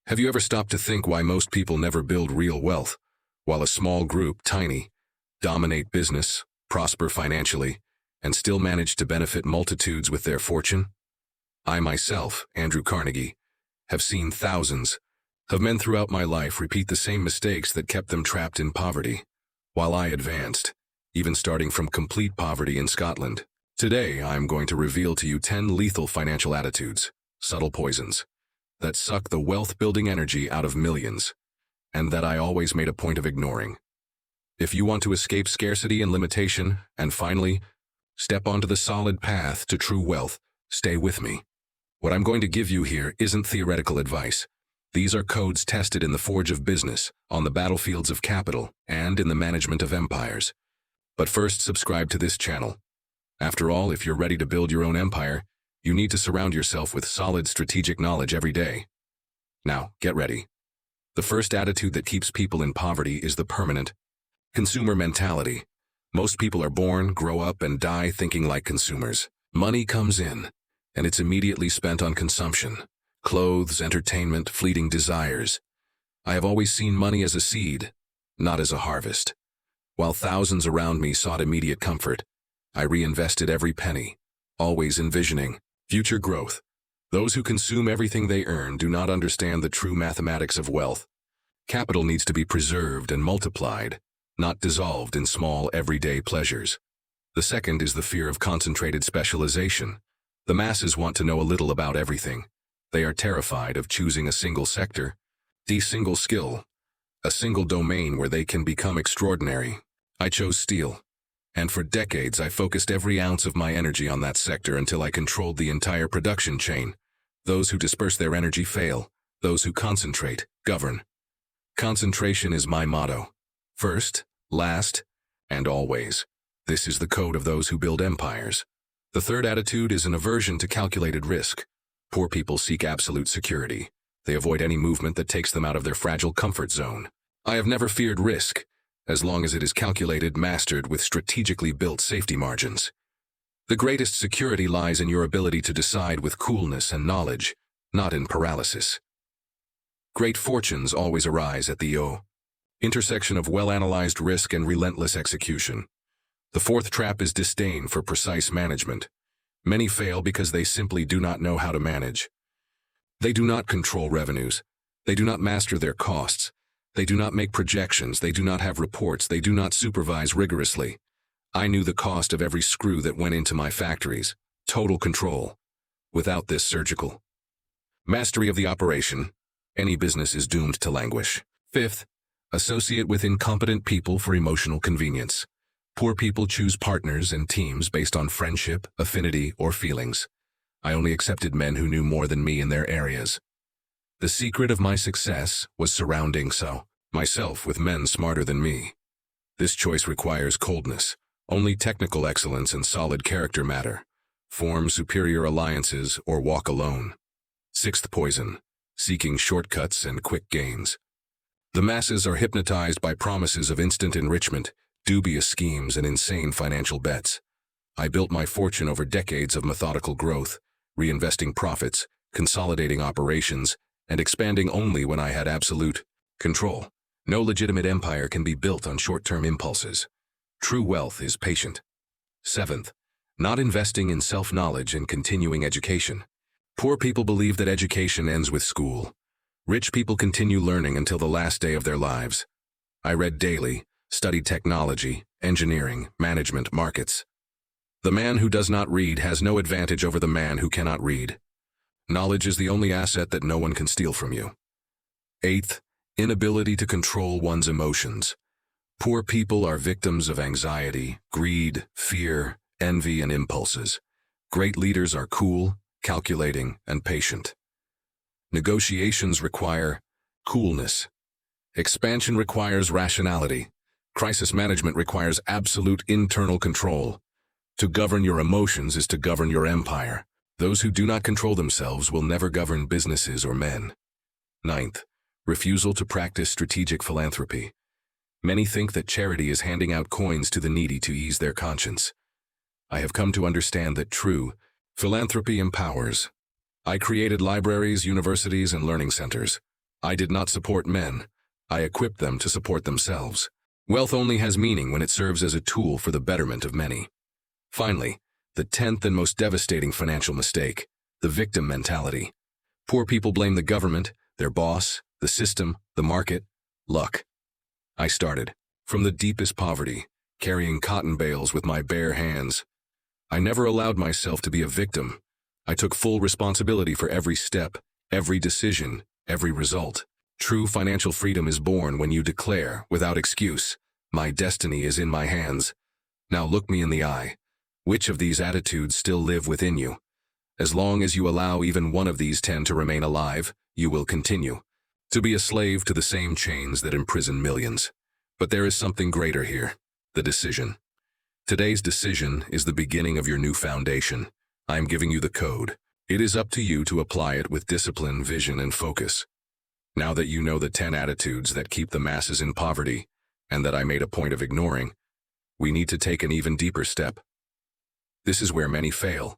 Have you ever stopped to think why most people never build real wealth, while a small group, tiny, dominate business, prosper financially, and still manage to benefit multitudes with their fortune? I myself, Andrew Carnegie, have seen thousands of men throughout my life repeat the same mistakes that kept them trapped in poverty, while I advanced, even starting from complete poverty in Scotland. Today, I'm going to reveal to you 10 lethal financial attitudes, subtle poisons, that suck the wealth-building energy out of millions, and that I always made a point of ignoring. If you want to escape scarcity and limitation, and finally, step onto the solid path to true wealth, stay with me. What I'm going to give you here isn't theoretical advice. These are codes tested in the forge of business, on the battlefields of capital, and in the management of empires. But first, subscribe to this channel. After all, if you're ready to build your own empire, you need to surround yourself with solid strategic knowledge every day. Now, get ready. The first attitude that keeps people in poverty is the permanent consumer mentality. Most people are born, grow up, and die thinking like consumers. Money comes in, and it's immediately spent on consumption. Clothes, entertainment, fleeting desires. I have always seen money as a seed, not as a harvest. While thousands around me sought immediate comfort, I reinvested every penny, always envisioning future growth. Those who consume everything they earn do not understand the true mathematics of wealth. Capital needs to be preserved and multiplied, not dissolved in small, everyday pleasures. The second is the fear of concentrated specialization. The masses want to know a little about everything. They are terrified of choosing a single sector, a single skill, a single domain where they can become extraordinary. I chose steel, and for decades I focused every ounce of my energy on that sector until I controlled the entire production chain. Those who disperse their energy fail. Those who concentrate, govern. Concentration is my motto. First, last, and always. This is the code of those who build empires. The third attitude is an aversion to calculated risk. Poor people seek absolute security. They avoid any movement that takes them out of their fragile comfort zone. I have never feared risk, as long as it is calculated, mastered with strategically built safety margins. The greatest security lies in your ability to decide with coolness and knowledge, not in paralysis. Great fortunes always arise at the intersection of well-analyzed risk and relentless execution. The fourth trap is disdain for precise management. Many fail because they simply do not know how to manage. They do not control revenues. They do not master their costs. They do not make projections. They do not have reports. They do not supervise rigorously. I knew the cost of every screw that went into my factories. Total control. Without this surgical mastery of the operation, any business is doomed to languish. Fifth, associate with incompetent people for emotional convenience. Poor people choose partners and teams based on friendship, affinity, or feelings. I only accepted men who knew more than me in their areas. The secret of my success was surrounding myself with men smarter than me. This choice requires coldness. Only technical excellence and solid character matter. Form superior alliances or walk alone. Sixth poison, seeking shortcuts and quick gains. The masses are hypnotized by promises of instant enrichment, dubious schemes, and insane financial bets. I built my fortune over decades of methodical growth, reinvesting profits, consolidating operations, and expanding only when I had absolute control. No legitimate empire can be built on short-term impulses. True wealth is patient. Seventh, not investing in self-knowledge and continuing education. Poor people believe that education ends with school. Rich people continue learning until the last day of their lives. I read daily, studied technology, engineering, management, markets. The man who does not read has no advantage over the man who cannot read. Knowledge is the only asset that no one can steal from you. Eighth, inability to control one's emotions. Poor people are victims of anxiety, greed, fear, envy, and impulses. Great leaders are cool, calculating, and patient. Negotiations require coolness. Expansion requires rationality. Crisis management requires absolute internal control. To govern your emotions is to govern your empire. Those who do not control themselves will never govern businesses or men. Ninth, refusal to practice strategic philanthropy. Many think that charity is handing out coins to the needy to ease their conscience. I have come to understand that true philanthropy empowers. I created libraries, universities, and learning centers. I did not support men. I equipped them to support themselves. Wealth only has meaning when it serves as a tool for the betterment of many. Finally, the 10th and most devastating financial mistake, the victim mentality. Poor people blame the government, their boss, the system, the market, luck. I started from the deepest poverty, carrying cotton bales with my bare hands. I never allowed myself to be a victim. I took full responsibility for every step, every decision, every result. True financial freedom is born when you declare, without excuse, my destiny is in my hands. Now look me in the eye. Which of these attitudes still live within you? As long as you allow even one of these 10 to remain alive, you will continue to be a slave to the same chains that imprison millions. But there is something greater here, the decision. Today's decision is the beginning of your new foundation. I am giving you the code. It is up to you to apply it with discipline, vision, and focus. Now that you know the 10 attitudes that keep the masses in poverty, and that I made a point of ignoring, we need to take an even deeper step. This is where many fail.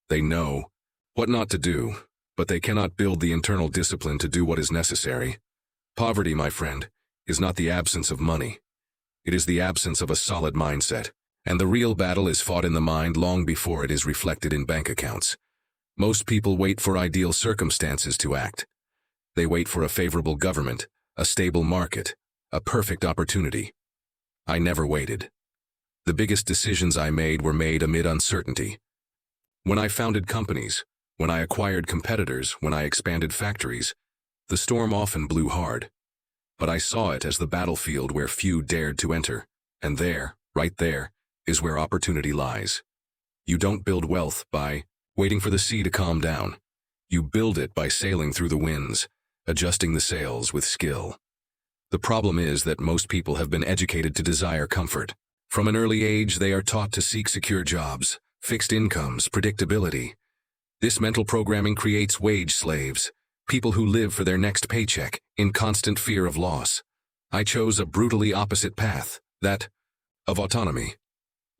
They know what not to do, but they cannot build the internal discipline to do what is necessary. Poverty, my friend, is not the absence of money. It is the absence of a solid mindset, and the real battle is fought in the mind long before it is reflected in bank accounts. Most people wait for ideal circumstances to act. They wait for a favorable government, a stable market, a perfect opportunity. I never waited. The biggest decisions I made were made amid uncertainty. When I founded companies, when I acquired competitors, when I expanded factories, the storm often blew hard. But I saw it as the battlefield where few dared to enter, and there, right there, is where opportunity lies. You don't build wealth by waiting for the sea to calm down. You build it by sailing through the winds, adjusting the sails with skill. The problem is that most people have been educated to desire comfort. From an early age, they are taught to seek secure jobs, fixed incomes, predictability. This mental programming creates wage slaves, people who live for their next paycheck, in constant fear of loss. I chose a brutally opposite path, that of autonomy.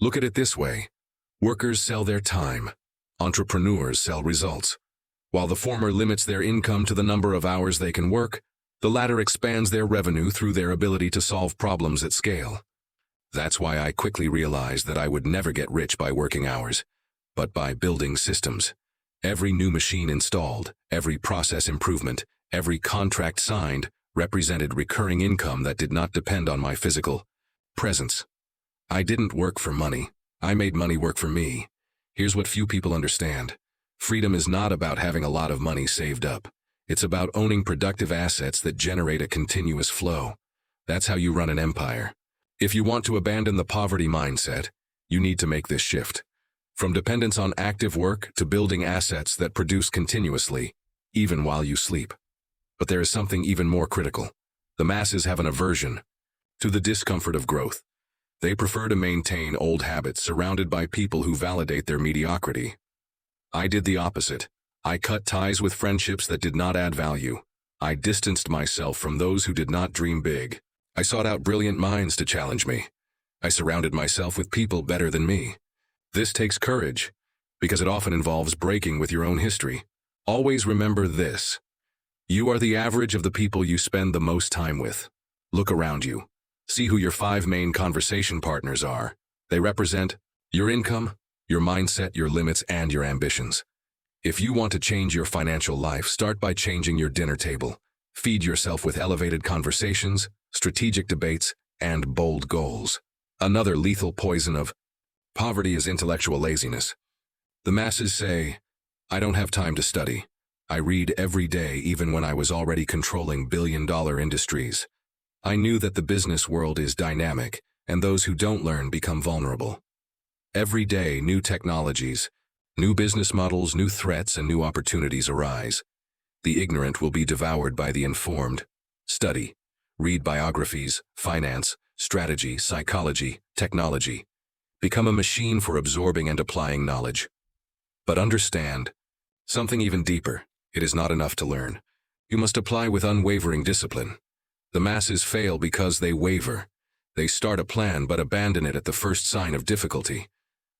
Look at it this way. Workers sell their time. Entrepreneurs sell results. While the former limits their income to the number of hours they can work, the latter expands their revenue through their ability to solve problems at scale. That's why I quickly realized that I would never get rich by working hours, but by building systems. Every new machine installed, every process improvement, every contract signed represented recurring income that did not depend on my physical presence. I didn't work for money. I made money work for me. Here's what few people understand. Freedom is not about having a lot of money saved up. It's about owning productive assets that generate a continuous flow. That's how you run an empire. If you want to abandon the poverty mindset, you need to make this shift. From dependence on active work to building assets that produce continuously, even while you sleep. But there is something even more critical. The masses have an aversion to the discomfort of growth. They prefer to maintain old habits surrounded by people who validate their mediocrity. I did the opposite. I cut ties with friendships that did not add value. I distanced myself from those who did not dream big. I sought out brilliant minds to challenge me. I surrounded myself with people better than me. This takes courage, because it often involves breaking with your own history. Always remember this. You are the average of the people you spend the most time with. Look around you. See who your 5 main conversation partners are. They represent your income, your mindset, your limits, and your ambitions. If you want to change your financial life, start by changing your dinner table. Feed yourself with elevated conversations, strategic debates, and bold goals. Another lethal poison of poverty is intellectual laziness. The masses say, I don't have time to study. I read every day even when I was already controlling billion-dollar industries. I knew that the business world is dynamic, and those who don't learn become vulnerable. Every day, new technologies, new business models, new threats, and new opportunities arise. The ignorant will be devoured by the informed. Study. Read biographies, finance, strategy, psychology, technology. Become a machine for absorbing and applying knowledge. But understand something even deeper. It is not enough to learn. You must apply with unwavering discipline. The masses fail because they waver. They start a plan but abandon it at the first sign of difficulty.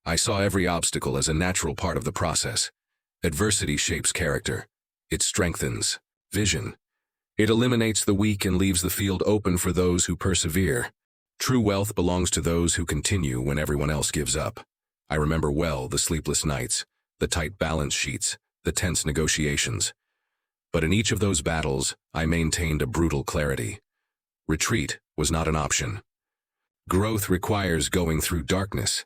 I saw every obstacle as a natural part of the process. Adversity shapes character. It strengthens vision. It eliminates the weak and leaves the field open for those who persevere. True wealth belongs to those who continue when everyone else gives up. I remember well the sleepless nights, the tight balance sheets, the tense negotiations. But in each of those battles, I maintained a brutal clarity. Retreat was not an option. Growth requires going through darkness.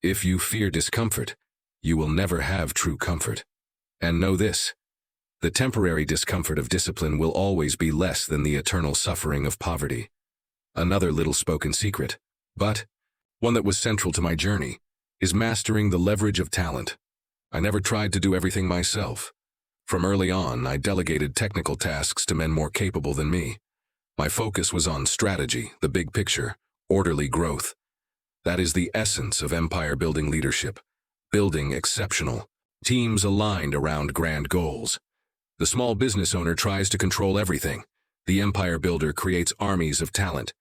If you fear discomfort, you will never have true comfort. And know this: the temporary discomfort of discipline will always be less than the eternal suffering of poverty. Another little spoken secret, but one that was central to my journey, is mastering the leverage of talent. I never tried to do everything myself. From early on, I delegated technical tasks to men more capable than me. My focus was on strategy, the big picture, orderly growth. That is the essence of empire-building leadership, building exceptional teams aligned around grand goals. The small business owner tries to control everything. The empire builder creates armies of talent.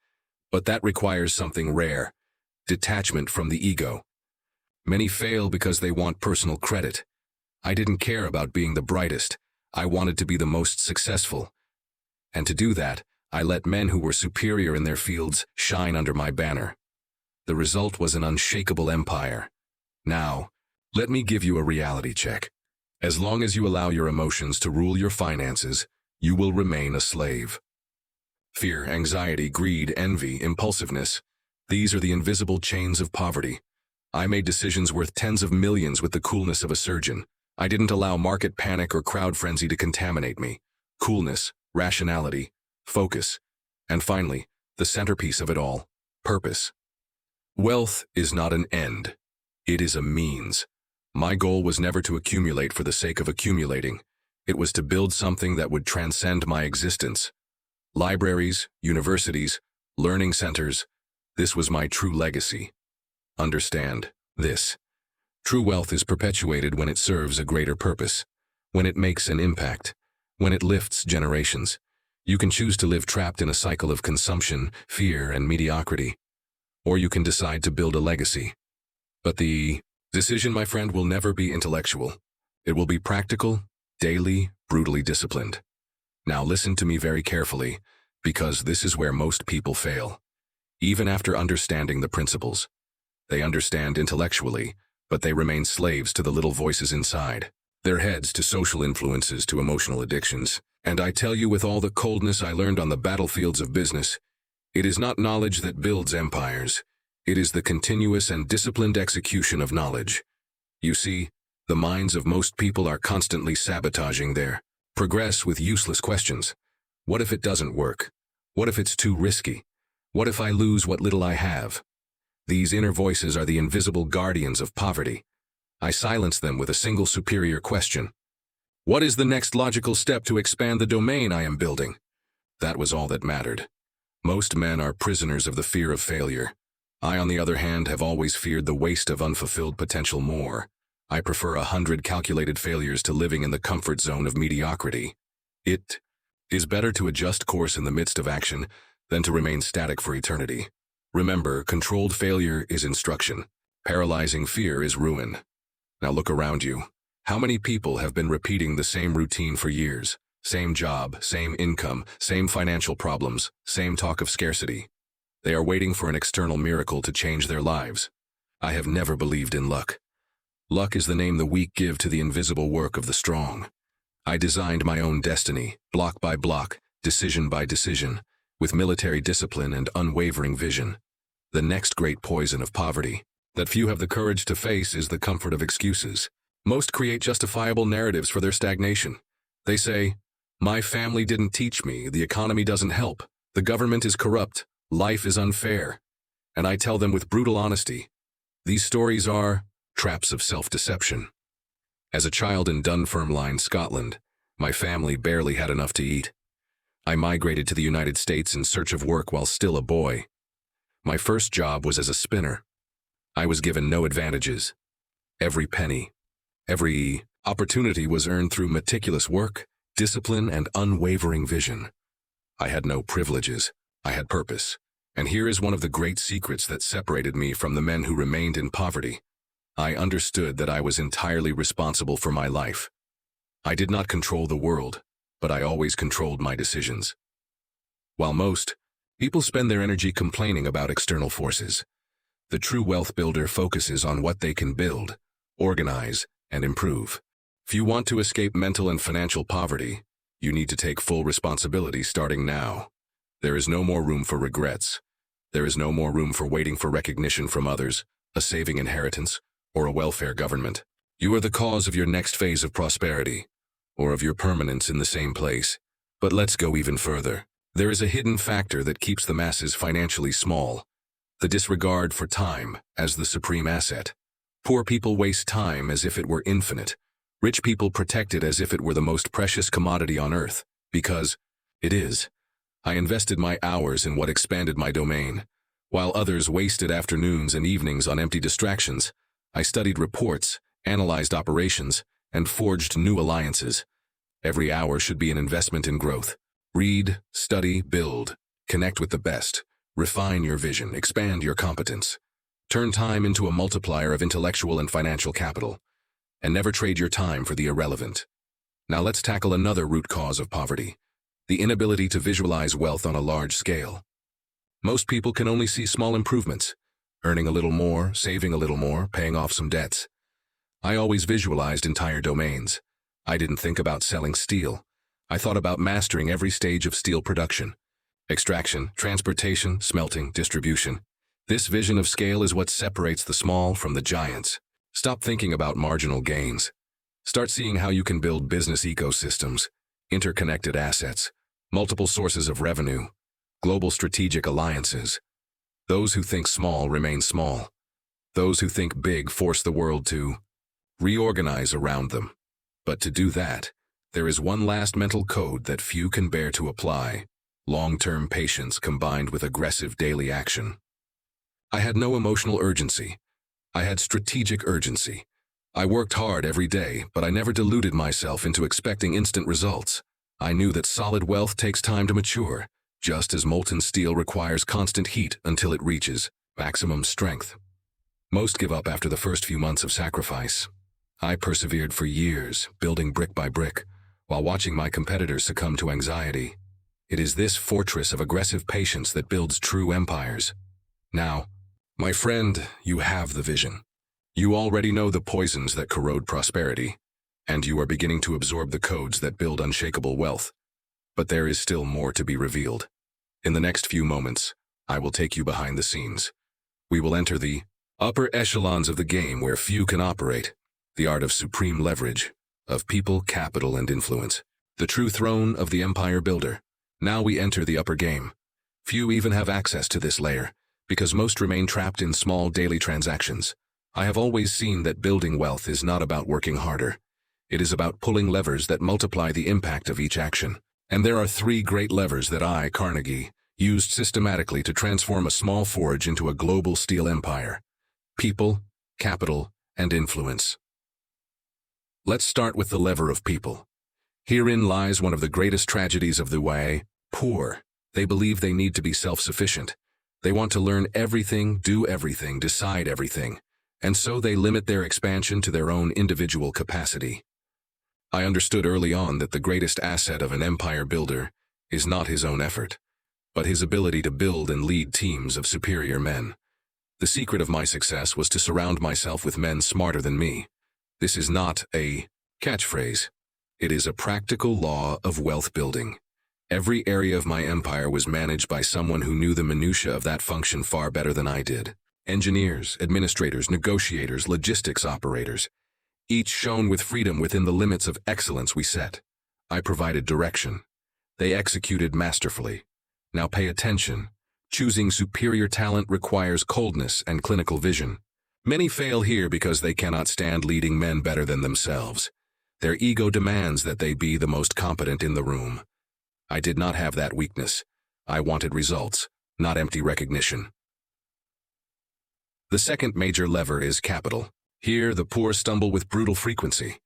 But that requires something rare: detachment from the ego. Many fail because they want personal credit. I didn't care about being the brightest. I wanted to be the most successful. And to do that, I let men who were superior in their fields shine under my banner. The result was an unshakable empire. Now, let me give you a reality check. As long as you allow your emotions to rule your finances, you will remain a slave. Fear, anxiety, greed, envy, impulsiveness. These are the invisible chains of poverty. I made decisions worth tens of millions with the coolness of a surgeon. I didn't allow market panic or crowd frenzy to contaminate me. Coolness, rationality, focus, and finally, the centerpiece of it all: purpose. Wealth is not an end. It is a means. My goal was never to accumulate for the sake of accumulating. It was to build something that would transcend my existence. Libraries, universities, learning centers. This was my true legacy. Understand this: true wealth is perpetuated when it serves a greater purpose, when it makes an impact, when it lifts generations. You can choose to live trapped in a cycle of consumption, fear, and mediocrity, or you can decide to build a legacy. But the decision, my friend, will never be intellectual. It will be practical, daily, brutally disciplined. Now listen to me very carefully, because this is where most people fail. Even after understanding the principles, they understand intellectually, but they remain slaves to the little voices inside, their heads to social influences, to emotional addictions. And I tell you with all the coldness I learned on the battlefields of business, it is not knowledge that builds empires. It is the continuous and disciplined execution of knowledge. You see, the minds of most people are constantly sabotaging their progress with useless questions. What if it doesn't work? What if it's too risky? What if I lose what little I have? These inner voices are the invisible guardians of poverty. I silence them with a single superior question: what is the next logical step to expand the domain I am building? That was all that mattered. Most men are prisoners of the fear of failure. I, on the other hand, have always feared the waste of unfulfilled potential more. I prefer 100 calculated failures to living in the comfort zone of mediocrity. It is better to adjust course in the midst of action than to remain static for eternity. Remember, controlled failure is instruction. Paralyzing fear is ruin. Now look around you. How many people have been repeating the same routine for years? Same job, same income, same financial problems, same talk of scarcity. They are waiting for an external miracle to change their lives. I have never believed in luck. Luck is the name the weak give to the invisible work of the strong. I designed my own destiny, block by block, decision by decision, with military discipline and unwavering vision. The next great poison of poverty that few have the courage to face is the comfort of excuses. Most create justifiable narratives for their stagnation. They say, my family didn't teach me, the economy doesn't help, the government is corrupt, life is unfair. And I tell them with brutal honesty, these stories are traps of self-deception. As a child in Dunfermline, Scotland, my family barely had enough to eat. I migrated to the United States in search of work while still a boy. My first job was as a spinner. I was given no advantages. Every penny, every opportunity was earned through meticulous work, discipline, and unwavering vision. I had no privileges. I had purpose. And here is one of the great secrets that separated me from the men who remained in poverty. I understood that I was entirely responsible for my life. I did not control the world, but I always controlled my decisions. While most people spend their energy complaining about external forces, the true wealth builder focuses on what they can build, organize, and improve. If you want to escape mental and financial poverty, you need to take full responsibility starting now. There is no more room for regrets. There is no more room for waiting for recognition from others, a saving inheritance, or a welfare government. You are the cause of your next phase of prosperity, or of your permanence in the same place. But let's go even further. There is a hidden factor that keeps the masses financially small: the disregard for time as the supreme asset. Poor people waste time as if it were infinite. Rich people protect it as if it were the most precious commodity on earth, because it is. I invested my hours in what expanded my domain. While others wasted afternoons and evenings on empty distractions, I studied reports, analyzed operations, and forged new alliances. Every hour should be an investment in growth. Read, study, build, connect with the best, refine your vision, expand your competence. Turn time into a multiplier of intellectual and financial capital, and never trade your time for the irrelevant. Now let's tackle another root cause of poverty: the inability to visualize wealth on a large scale. Most people can only see small improvements: earning a little more, saving a little more, paying off some debts. I always visualized entire domains. I didn't think about selling steel. I thought about mastering every stage of steel production: extraction, transportation, smelting, distribution. This vision of scale is what separates the small from the giants. Stop thinking about marginal gains. Start seeing how you can build business ecosystems, interconnected assets, multiple sources of revenue, global strategic alliances. Those who think small remain small. Those who think big force the world to reorganize around them. But to do that, there is one last mental code that few can bear to apply: long-term patience combined with aggressive daily action. I had no emotional urgency. I had strategic urgency. I worked hard every day, but I never deluded myself into expecting instant results. I knew that solid wealth takes time to mature, just as molten steel requires constant heat until it reaches maximum strength. Most give up after the first few months of sacrifice. I persevered for years, building brick by brick, while watching my competitors succumb to anxiety. It is this fortress of aggressive patience that builds true empires. Now, my friend, you have the vision. You already know the poisons that corrode prosperity, and you are beginning to absorb the codes that build unshakable wealth. But there is still more to be revealed. In the next few moments, I will take you behind the scenes. We will enter the upper echelons of the game where few can operate, the art of supreme leverage, of people, capital, and influence, the true throne of the empire builder. Now we enter the upper game. Few even have access to this layer, because most remain trapped in small daily transactions. I have always seen that building wealth is not about working harder. It is about pulling levers that multiply the impact of each action. And there are three great levers that I, Carnegie, used systematically to transform a small forge into a global steel empire: people, capital, and influence. Let's start with the lever of people. Herein lies one of the greatest tragedies of the way: poor. They believe they need to be self-sufficient. They want to learn everything, do everything, decide everything, and so they limit their expansion to their own individual capacity. I understood early on that the greatest asset of an empire builder is not his own effort, but his ability to build and lead teams of superior men. The secret of my success was to surround myself with men smarter than me. This is not a catchphrase. It is a practical law of wealth building. Every area of my empire was managed by someone who knew the minutiae of that function far better than I did. Engineers, administrators, negotiators, logistics operators, each shone with freedom within the limits of excellence we set. I provided direction. They executed masterfully. Now pay attention. Choosing superior talent requires coldness and clinical vision. Many fail here because they cannot stand leading men better than themselves. Their ego demands that they be the most competent in the room. I did not have that weakness. I wanted results, not empty recognition. The second major lever is capital. Here, the poor stumble with brutal frequency.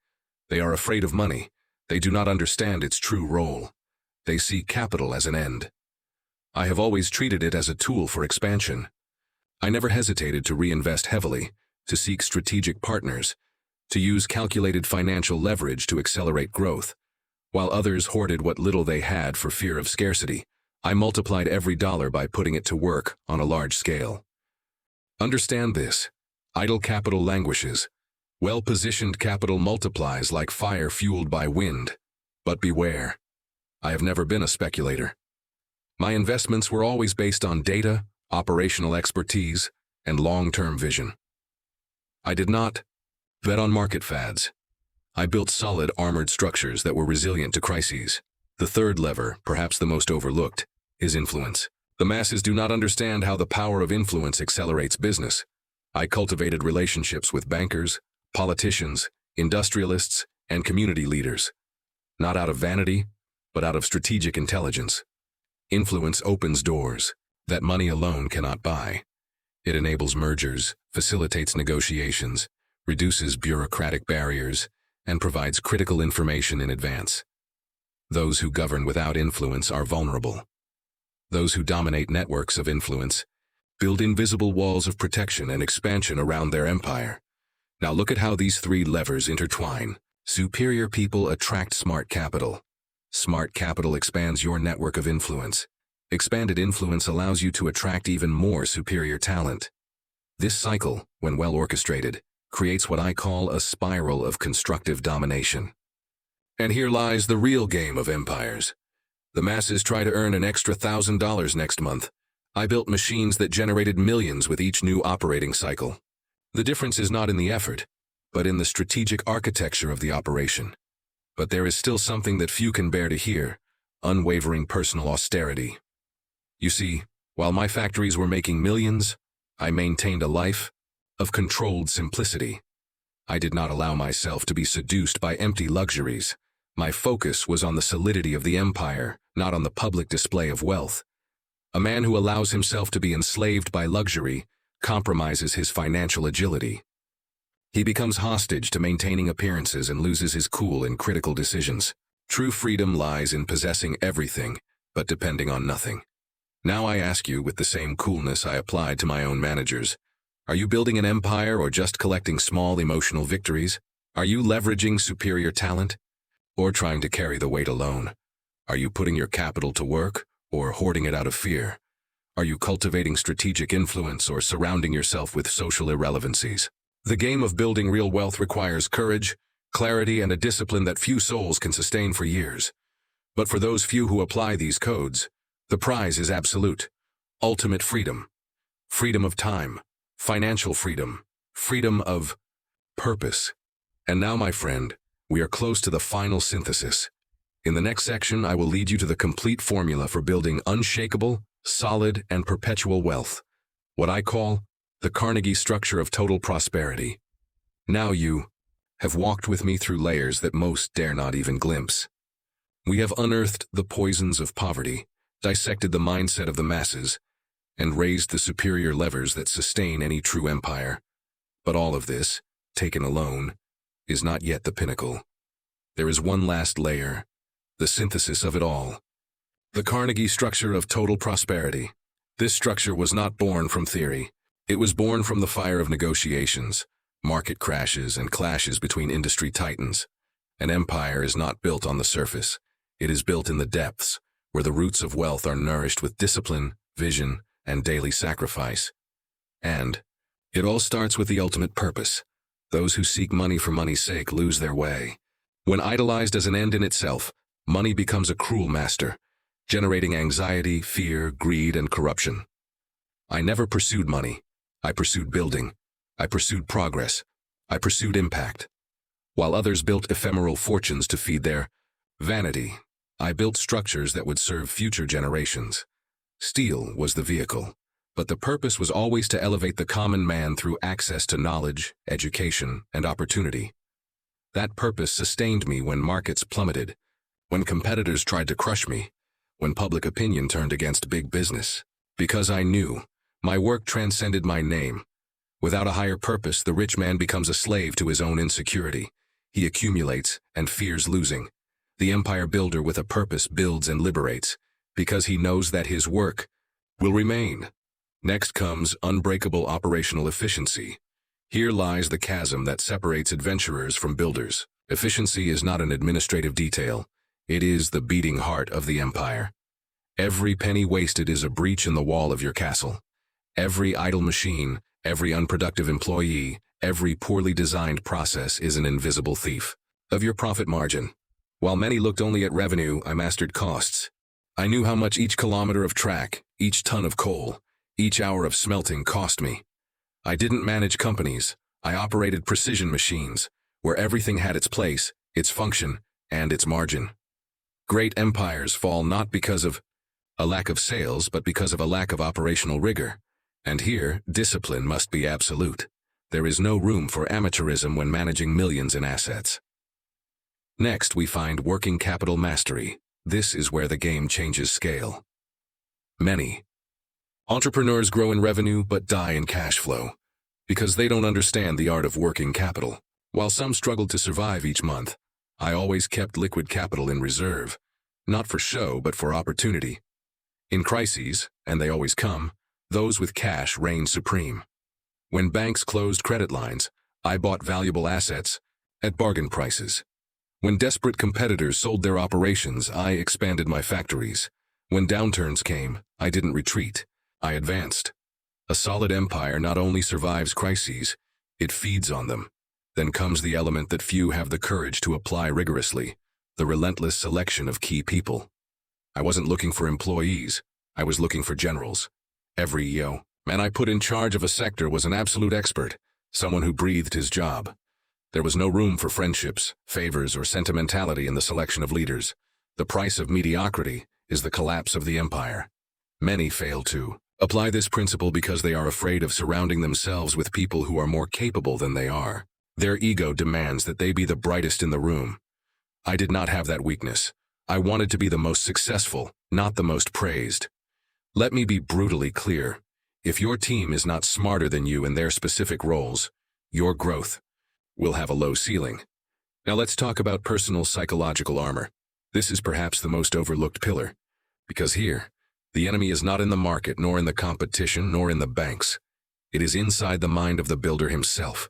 They are afraid of money. They do not understand its true role. They see capital as an end. I have always treated it as a tool for expansion. I never hesitated to reinvest heavily, to seek strategic partners, to use calculated financial leverage to accelerate growth. While others hoarded what little they had for fear of scarcity, I multiplied every dollar by putting it to work on a large scale. Understand this. Idle capital languishes. Well-positioned capital multiplies like fire fueled by wind. But beware. I have never been a speculator. My investments were always based on data, operational expertise, and long-term vision. I did not bet on market fads. I built solid, armored structures that were resilient to crises. The third lever, perhaps the most overlooked, is influence. The masses do not understand how the power of influence accelerates business. I cultivated relationships with bankers, politicians, industrialists, and community leaders. Not out of vanity, but out of strategic intelligence. Influence opens doors that money alone cannot buy. It enables mergers, facilitates negotiations, reduces bureaucratic barriers, and provides critical information in advance. Those who govern without influence are vulnerable. Those who dominate networks of influence build invisible walls of protection and expansion around their empire. Now look at how these three levers intertwine. Superior people attract smart capital. Smart capital expands your network of influence. Expanded influence allows you to attract even more superior talent. This cycle, when well orchestrated, creates what I call a spiral of constructive domination. And here lies the real game of empires. The masses try to earn an extra $1,000 next month. I built machines that generated millions with each new operating cycle. The difference is not in the effort, but in the strategic architecture of the operation. But there is still something that few can bear to hear: unwavering personal austerity. You see, while my factories were making millions, I maintained a life of controlled simplicity. I did not allow myself to be seduced by empty luxuries. My focus was on the solidity of the empire, not on the public display of wealth. A man who allows himself to be enslaved by luxury compromises his financial agility. He becomes hostage to maintaining appearances and loses his cool in critical decisions. True freedom lies in possessing everything, but depending on nothing. Now I ask you, with the same coolness I applied to my own managers, are you building an empire or just collecting small emotional victories? Are you leveraging superior talent, or trying to carry the weight alone? Are you putting your capital to work, or hoarding it out of fear? Are you cultivating strategic influence or surrounding yourself with social irrelevancies? The game of building real wealth requires courage, clarity, and a discipline that few souls can sustain for years. But for those few who apply these codes, the prize is absolute, ultimate freedom. Freedom of time, financial freedom, freedom of purpose. And now, my friend, we are close to the final synthesis. In the next section, I will lead you to the complete formula for building unshakable, solid, and perpetual wealth, what I call the Carnegie structure of total prosperity. Now you have walked with me through layers that most dare not even glimpse. We have unearthed the poisons of poverty, dissected the mindset of the masses, and raised the superior levers that sustain any true empire. But all of this, taken alone, is not yet the pinnacle. There is one last layer, the synthesis of it all. The Carnegie structure of total prosperity. This structure was not born from theory. It was born from the fire of negotiations, market crashes, and clashes between industry titans. An empire is not built on the surface. It is built in the depths, where the roots of wealth are nourished with discipline, vision, and daily sacrifice. And it all starts with the ultimate purpose. Those who seek money for money's sake lose their way. When idolized as an end in itself, money becomes a cruel master, generating anxiety, fear, greed, and corruption. I never pursued money. I pursued building. I pursued progress. I pursued impact. While others built ephemeral fortunes to feed their vanity, I built structures that would serve future generations. Steel was the vehicle, but the purpose was always to elevate the common man through access to knowledge, education, and opportunity. That purpose sustained me when markets plummeted, when competitors tried to crush me, when public opinion turned against big business. Because I knew my work transcended my name. Without a higher purpose, the rich man becomes a slave to his own insecurity. He accumulates and fears losing. The empire builder with a purpose builds and liberates, because he knows that his work will remain. Next comes unbreakable operational efficiency. Here lies the chasm that separates adventurers from builders. Efficiency is not an administrative detail. It is the beating heart of the empire. Every penny wasted is a breach in the wall of your castle. Every idle machine, every unproductive employee, every poorly designed process is an invisible thief of your profit margin. While many looked only at revenue, I mastered costs. I knew how much each kilometer of track, each ton of coal, each hour of smelting cost me. I didn't manage companies. I operated precision machines, where everything had its place, its function, and its margin. Great empires fall not because of a lack of sales, but because of a lack of operational rigor. And here, discipline must be absolute. There is no room for amateurism when managing millions in assets. Next, we find working capital mastery. This is where the game changes scale. Many entrepreneurs grow in revenue but die in cash flow because they don't understand the art of working capital. While some struggled to survive each month, I always kept liquid capital in reserve, not for show but for opportunity. In crises, and they always come, those with cash reign supreme. When banks closed credit lines, I bought valuable assets at bargain prices. When desperate competitors sold their operations, I expanded my factories. When downturns came, I didn't retreat. I advanced. A solid empire not only survives crises, it feeds on them. Then comes the element that few have the courage to apply rigorously, the relentless selection of key people. I wasn't looking for employees, I was looking for generals. Every man I put in charge of a sector was an absolute expert, someone who breathed his job. There was no room for friendships, favors, or sentimentality in the selection of leaders. The price of mediocrity is the collapse of the empire. Many fail to apply this principle because they are afraid of surrounding themselves with people who are more capable than they are. Their ego demands that they be the brightest in the room. I did not have that weakness. I wanted to be the most successful, not the most praised. Let me be brutally clear. If your team is not smarter than you in their specific roles, your growth will have a low ceiling. Now let's talk about personal psychological armor. This is perhaps the most overlooked pillar, because here, the enemy is not in the market, nor in the competition, nor in the banks. It is inside the mind of the builder himself.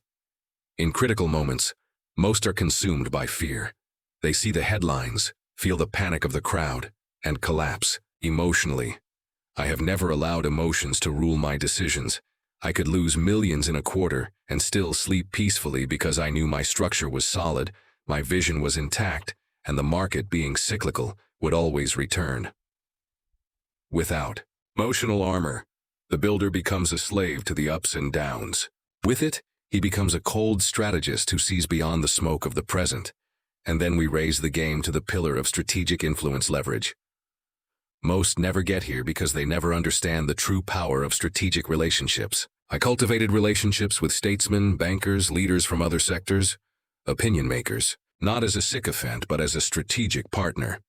In critical moments, most are consumed by fear. They see the headlines, feel the panic of the crowd, and collapse emotionally. I have never allowed emotions to rule my decisions. I could lose millions in a quarter and still sleep peacefully because I knew my structure was solid, my vision was intact, and the market, being cyclical, would always return. Without emotional armor, the builder becomes a slave to the ups and downs. With it, he becomes a cold strategist who sees beyond the smoke of the present. And then we raise the game to the pillar of strategic influence leverage. Most never get here because they never understand the true power of strategic relationships. I cultivated relationships with statesmen, bankers, leaders from other sectors, opinion makers, not as a sycophant but as a strategic partner.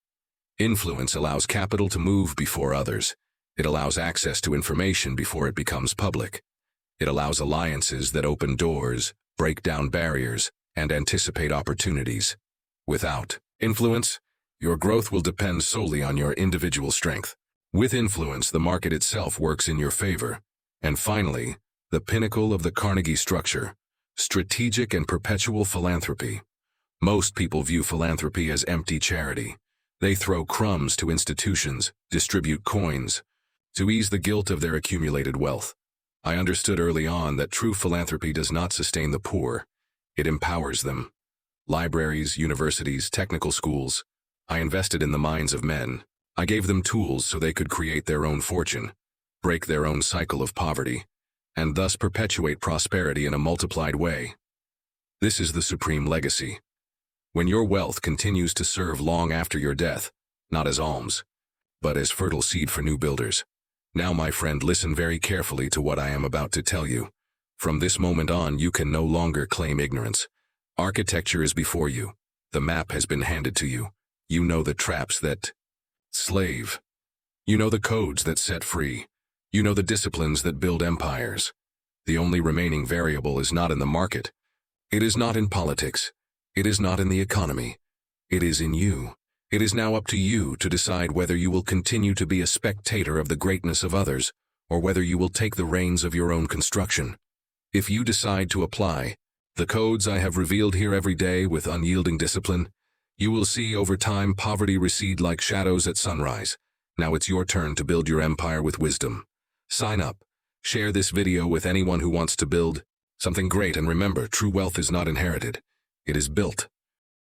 Influence allows capital to move before others. It allows access to information before it becomes public. It allows alliances that open doors, break down barriers, and anticipate opportunities. Without influence, your growth will depend solely on your individual strength. With influence, the market itself works in your favor. And finally, the pinnacle of the Carnegie structure, strategic and perpetual philanthropy. Most people view philanthropy as empty charity. They throw crumbs to institutions, distribute coins, to ease the guilt of their accumulated wealth. I understood early on that true philanthropy does not sustain the poor. It empowers them. Libraries, universities, technical schools. I invested in the minds of men. I gave them tools so they could create their own fortune, break their own cycle of poverty, and thus perpetuate prosperity in a multiplied way. This is the supreme legacy. When your wealth continues to serve long after your death, not as alms, but as fertile seed for new builders. Now, my friend, listen very carefully to what I am about to tell you. From this moment on, you can no longer claim ignorance. Architecture is before you. The map has been handed to you. You know the traps that slave. You know the codes that set free. You know the disciplines that build empires. The only remaining variable is not in the market. It is not in politics. It is not in the economy. It is in you. It is now up to you to decide whether you will continue to be a spectator of the greatness of others, or whether you will take the reins of your own construction. If you decide to apply the codes I have revealed here every day with unyielding discipline, You will see over time poverty recede like shadows at sunrise. Now it's your turn to build your empire with wisdom. Sign up. Share this video with anyone who wants to build something great, and remember, true wealth is not inherited. It is built.